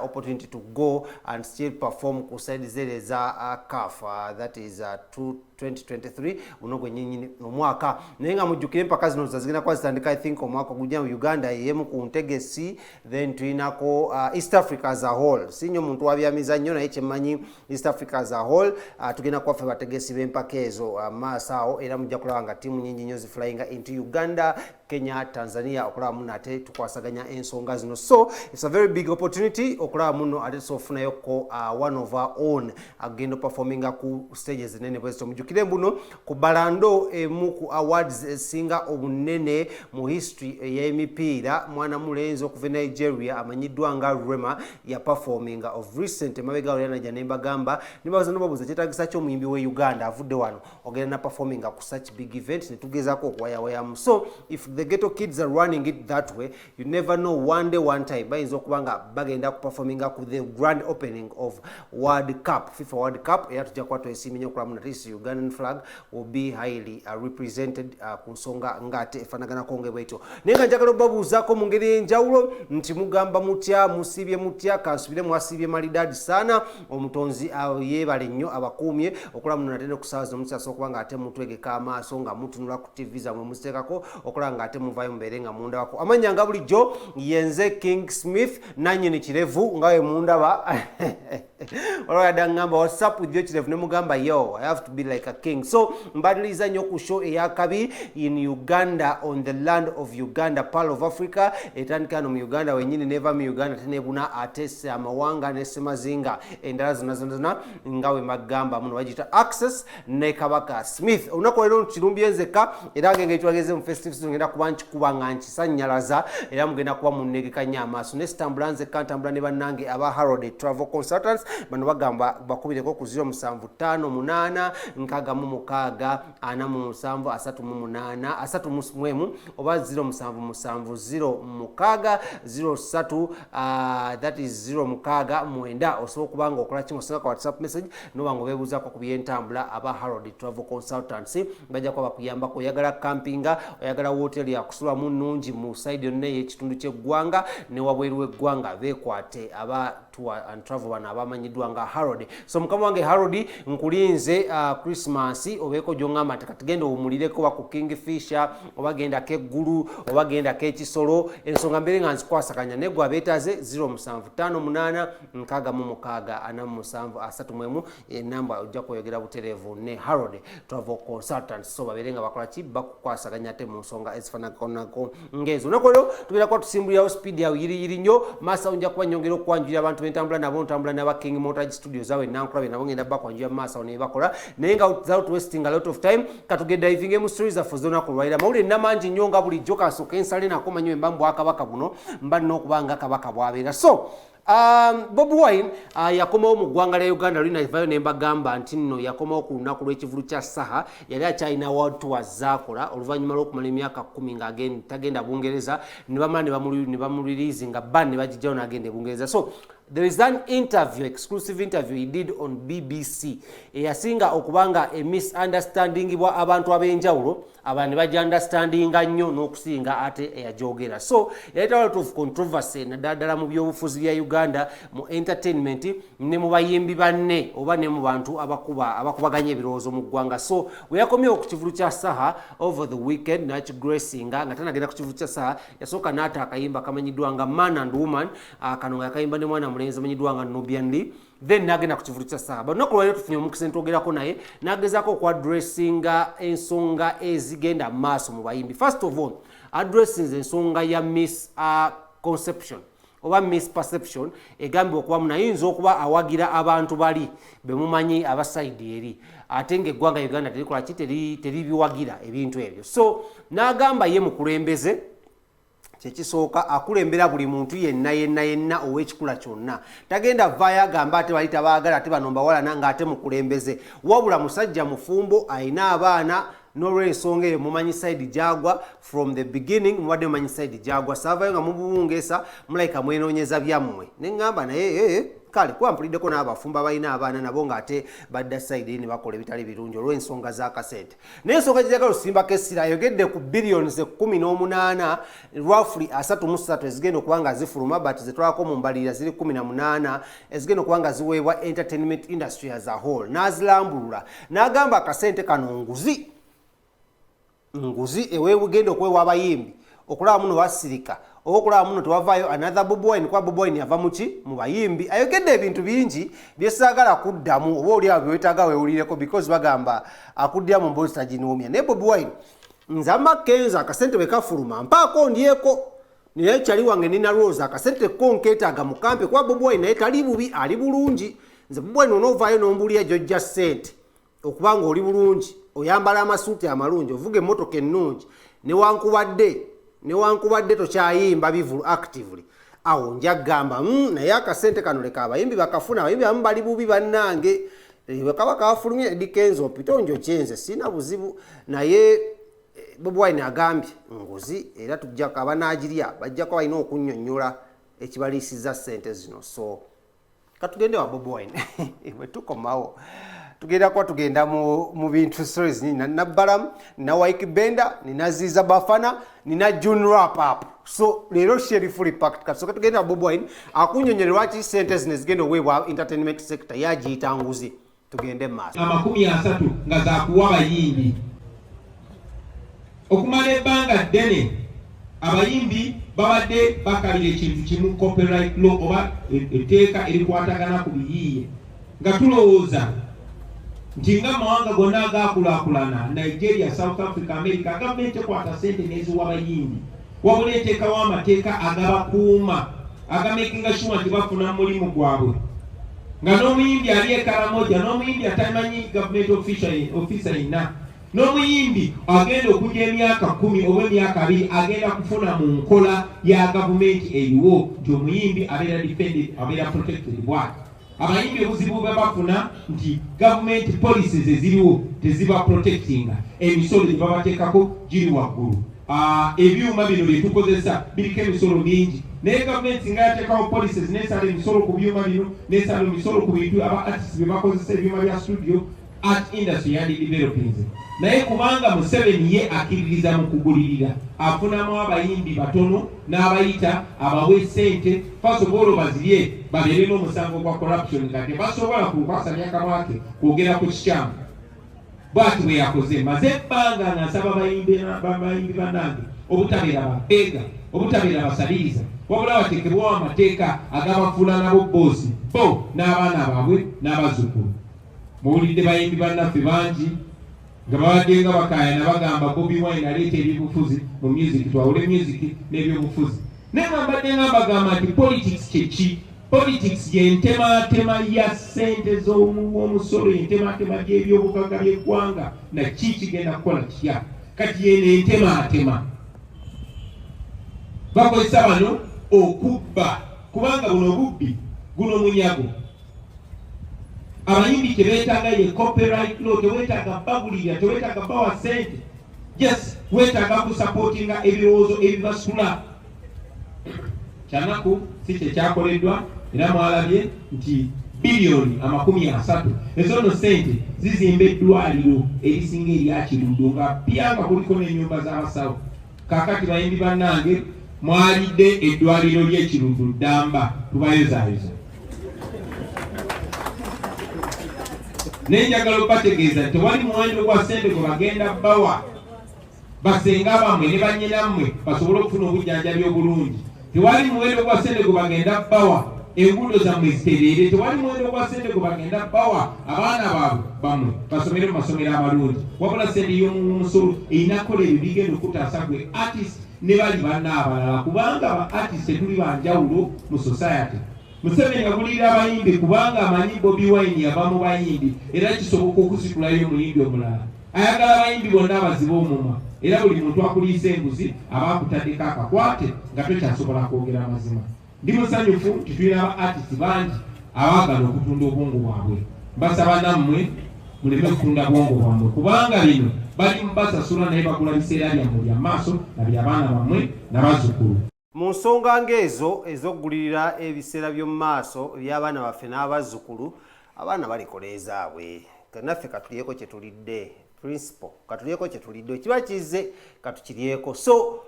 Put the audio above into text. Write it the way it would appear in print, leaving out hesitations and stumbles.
opportunity to go and still perform ku side zile za CAF, that is 2023 unogwe nyinyi omwaka nenga mujukire mpaka zino zazigina kwa zitandika I think omwaka gujja mu Uganda yemu ku ntegesi then tuinako East Africa as a whole sinyo muntu wabyamiza nnyo na ekimanyi East Africa as a whole tugina kwa fe bategesi b'empaka ezo masao era mujja kulanga timu nyinyi nyozi flying into Uganda, Kenya, Tanzania okulaba muno ate tukwasaganya ensonga zino. So it's a very big opportunity okulaba muno ate sofuna yoko one of our own agenda performing ku stages nene bwezo mujukire mbuno ku balando muku awards singa obunene mu history y'emipiira mwana mulenzi okuva Nigeria amanyiddwa nga Rema ya performing of recent mabega olena janemba gamba nibaza nobabuza kyetagisa kyo muyimbi we Uganda avudde wano ogenda na performing ku such big event netugezako okuwayawayamu. So if the ghetto kids are running it that way, you never know, one day one time bayinza okubanga bagenda ku performing ku the grand opening of World Cup, FIFA World Cup era tujja kwa twesiminye okulamu na this Ugandan flag will be highly represented ku nsonga ngate efanagana konge bweto. Nenga njagala babuuzako mu ngeri enjawulo nti mugamba mutya musibye mutya kansubire mwasibye malidadi sana omutonzi yebale nnyo abakumye okulamu na tene kusaaza omutya sokubanga ate mutwegeka amaaso nga mutunula ku TV za mwe musekako okulanga ate muvayo mberenga munda wako amanyanga bulijjo yenze King Smith nanyini kirevu ngawe munda ba Alright, ngamba what's up with you chirevu ne mugamba yo I have to be like a king. So mbadiliza nnyo ku show eyakabi in Uganda on the land of Uganda, Pearl of Africa etandika no mu Uganda wenyini neva mu Uganda tenebuna atese amawanga nesemazinga endala zona ngawe magamba muno wajita Access ne Kabaka Smith unako lero kirumbi enzeka era ngenge twageze mu festivals ngenda kubanchi kubanga nkisanyalaza era mugenda kuba munegeka nyamaso ne stambulanze kantambula ne banange aba Harold Travel Consultants bano bagamba bakubireko ku 0758 nkaga mu mukaga ana mu musanvu asatu mu munana asatu mu mwemu oba 0770 mukaga 03 that is 0 mukaga mwenda osobola kubanga okola kingo singa kwa WhatsApp message no bango bebuza ko kubyentambula aba Harold Travel Consultants bajja kwa bakuyamba ko yagala campinga oyagala hotel ya kusula munungi mu side yonne y'ekitundu ky'eggwanga ne wabweru w'eggwanga bekwate aba tour and travel bana abamanyidwa nga Harold. So mukama wange Harold nkulinze Christmas obeko jongama takatugenda omulireko ba ku Kingfisher obagenda keggulu obagenda kekisolo ensonga mbere nga nzikwasakanya negwa abetaze 0758 nkaga mu mukaga ana mu 737 enamba ojja kuyogera buterevu ne Harold Travel Consultants. So baberenga bakola ki bakukwasaganya te mu nsonga ezifanako ngezo nakolo tubira kwa tusimbulira speed ya yiri nnyo masa unja kwa nyongero kwanjira abantu bentambula nabo ntambula n'aba King Motor Studios zawe nankulabe nabo ngenda bakwanjira masa one bakola nenga without wasting a lot of time katuge diving mu stories of zona kulwaira mawule namanji nyonga buli joka so kensale nakoma nyo embambo akabaka buno mbali n'okubanga kabaka bwabeera. So Bobi Wine yakomawo mu ggwanga lya Uganda lina ivayo nemba gamba nti nno yakomawo ku lunaku lw'ekivulu kya saha yali akyalina world tour zaakola oluvannyuma lw'okumala emyaka 10 nga tagenda Bungereza ne bamala ne bamulirizi nga ban ne bagijjawo n'agenda Bungereza. So there is an interview, exclusive interview he did on BBC. Eyasinga okubanga a misunderstanding bwa abantu abenjawulo abandi baja understanding nnyo n'okusinga ate eyajogera. So yaleta a lot of controversy naddala mu byobufuzi bya Uganda mu entertainment ne mu bayimbi banne oba ne mu bantu abakubaganya ebirowoozo mu ggwanga. So we yakomyewo ku kivulu kya saha over the weekend nakigracinga nga tanagenda ku kivulu kya saha yasooka n'ata akayimba kamanyiddwa nga Man and Woman kano nga yakayimba ne mwana mulenzi amanyiddwa nga Nubian Lee then nagenda ku kivulu kya saha. But nakulwayo tufunye omukisa ntogerako naye nagezaako okwadressinga ensonga ezigenda maaso mu bayimbi. First of all addressing ensonga ya misconception oba misperception egambi okuba munayinza okuba awagira abantu bali bemumanyi abasaidi eri ate ng'eggwanga Uganda terikola ki teribiwagira ebintu ebyo. So n'agamba ye mukulembeze kyekisooka akulembera buli muntu yenna ow'ekikula kyonna tagenda vaayo agamba ate bali tabaagala ate banomba walana ng'ate mukulembeze wabula musajja mufumbo ayina abaana n'olw'ensonga eyo mumanyi side gyagwa from the beginning mubadde mumanyi side gyagwa saavayo nga mubungesa mulayika mwenoonyeza byammwe ne ŋŋamba naye kale kuba mpuliddeko n'abafumba balina abaana nabo ng'ate badda side ne bakola ebitali birungi olw'ensonga z'akasente naye ensonga gy'agala osimbako essira ayogedde ku billions 18 roughly 33 ezigenda okuba nga zifuluma but zetwalako mu mbalirira ziri 18 ezigenda okuba nga ziweebwa entertainment industry as a whole n'azilambulula n'agamba akasente kano nguzi ewegenda okwewa abayimbi okulaba muno wasirika okulaba muno tewavaayo another Bobi Wine kwa Bobi Wine yava muki mu bayimbi ayogedde ebintu bingi byesaagala kuddamu oba oli abo byetaaga weewulireko because bagamba akuddira mu mbozi taginumya naye Bobi Wine nzamba Kenzo akasente bwe kafuluma mpaako ndyeko naye kyali wange nina Rose akasente ko nkeetaaga mu kampe kwa Bobi Wine naye tali bubi ali bulungi nze Bobi Wine onoovaayo n'ombuulira jojja ssente okubanga oli bulungi oyambala amasuuti amalungi ovuga emmotoka ennungi newankubadde tokyayimba bivulu actively awo nja gamba naye akasente kano leka abayimbi bakafuna abayimbi abamu bali bubi bannange bakaba kafulumye Eddy Kenzo opitonjo kyenze sina buzibu naye Bobi Wine agambye nguzi era tujjako abanaagirya bajjako balina okunnyonnyola ekibaliisiza ssente zino so katugende wa Bobi Wine bwe tukomawo tugenda mu bintu stories nina Nabbalam nina Waiki Benda nina Ziza Bafana nina June wrap up so lero sheri fully packed so tugenda Bobi Wine akunyonyere lwaki ssente zino zigenda oweebwa entertainment sector yagiyita nguzi tugende maaso 30 nga zakuwa abayimbi okumala ebbanga ddene abayimbi babadde bakalira ekintu kimu copyright law oba etteeka erikwatagana ku biyiiye nga tulowooza nti nga mawanga gonna agaakulaakulana Nigeria, South Africa, America gavumenti ekwata ssente n'eziwa abayimbi wabula eteekawo amateeka agabakuuma agamakinga sure nti bafuna mulimu gwabwe nga n'omuyimbi ali ekaramoja n'omuyimbi atamanyi gavumenti ofisa yenna n'omuyimbi agenda okujja emyaka 10 oba emyaka 2 agenda kufuna mu nkola ya gavumenti eriwo nti omuyimbi abeera defended abeera protected bwati abayimbi obuzibu bwe bafuna nti gavumenti policies eziriwo teziba protectinga emisolo gye babateekako giri waggulu ebyuma bino bye tukozesa biriko emisolo mingi naye gavumenti nga yateekawo policies nesala emisolo ku byuma bino nesala emisolo ku bintu aba artists bye bakozesa ebyuma bya studio art industry yandi developing naye kubanga Museveni ye akkiririza mu kugulirira afunamu abayimbi batono n'abayita abawe ssente fasobola bazirye babeere n'omusango gwa corruption nga tebasobola kukwasanya akamwa ke kwogera ku kikyamu bw'ati bwe yakoze maze ebbanga ng'asaba bayimbi bannange obutabeera babeega obutabeera basaliriza wabula bateekebwawo amateeka agabafuula nabo boosi bo n'abaana baabwe n'abazzukulu muwulidde bayimbi bannaffe bangi nga babadde nga bakaayana bagamba Bobi Wine aleeta ebyobufuzi mu music twawule music n'ebyobufuzi naye mbadde nga bagamba nti politics kyeki politics y'entematema ya ssente z'omusolo y'entematema gy'ebyobugagga by'eggwanga naki kigenda kukola kitya kati yeno entematema bakozesa bano okubba kubanga buno obubbi guno munyago abayimbi tebeetaaga ye copyright law teweetaaga bagulirira teweetaaga bawa ssente yes weetaaga kusapootinga ebirowoozo ebibasula kyanaku si kyekyakoleddwa era mwalabye nti biliyoni 30 ezono ssente zizimba eddwaliro erisinga eryakiruddo nga pyanga kuliko n'ennyumba z'abasawo kaakati bayimbi bannange mwalidde eddwaliro ly'ekiruddo ddamba tubayozaayoza nenjagala okubategeeza nti tewali muwendo gwa ssente gwe bagenda bawa basenga bamwe ne bannyinammwe basobole okufuna obujjanjabi obulungi tewali muwendo gwa ssente gwe bagenda bawa enguudo zammwe zitereere tewali muwendo gwa ssente gwe bagenda bawa abaana baabwe bamwe basomere mu masomero amalungi wabula ssente y'omumusolo erinakola ebyo bigenda okutaasa gwe artist ne bali banna abalala kubanga aba artist tuli banjawulo mu society Museveni agulira abayimbi kubanga amanyi Bobi Wine yava mu bayimbi era kisoboka okusikulayo omuyimbi omulala ayagala abayimbi bonna abaziba omumwa era buli muntu akuliisa enguzi aba akutaddeko akakwate nga tokyasobola kwogera amazima ndi musanyufu nti tulina aba artist bangi abaagala okutunda obwongo bwabwe basaba nammwe muleme kutunda bwongo bwammwe kubanga bino bali mubasasula naye bagula biseera byammwe bya maaso na by'abaana bammwe n'abazzukulu mu nsonga ng'ezo ez'okugulirira ebiseera by'omu maaso by'abaana baffe n'abazzukulu abaana balikoleezaabwe naffe katulyeko kye tulidde principal katulyeko kye tulidde kiba kizze katukiryeko so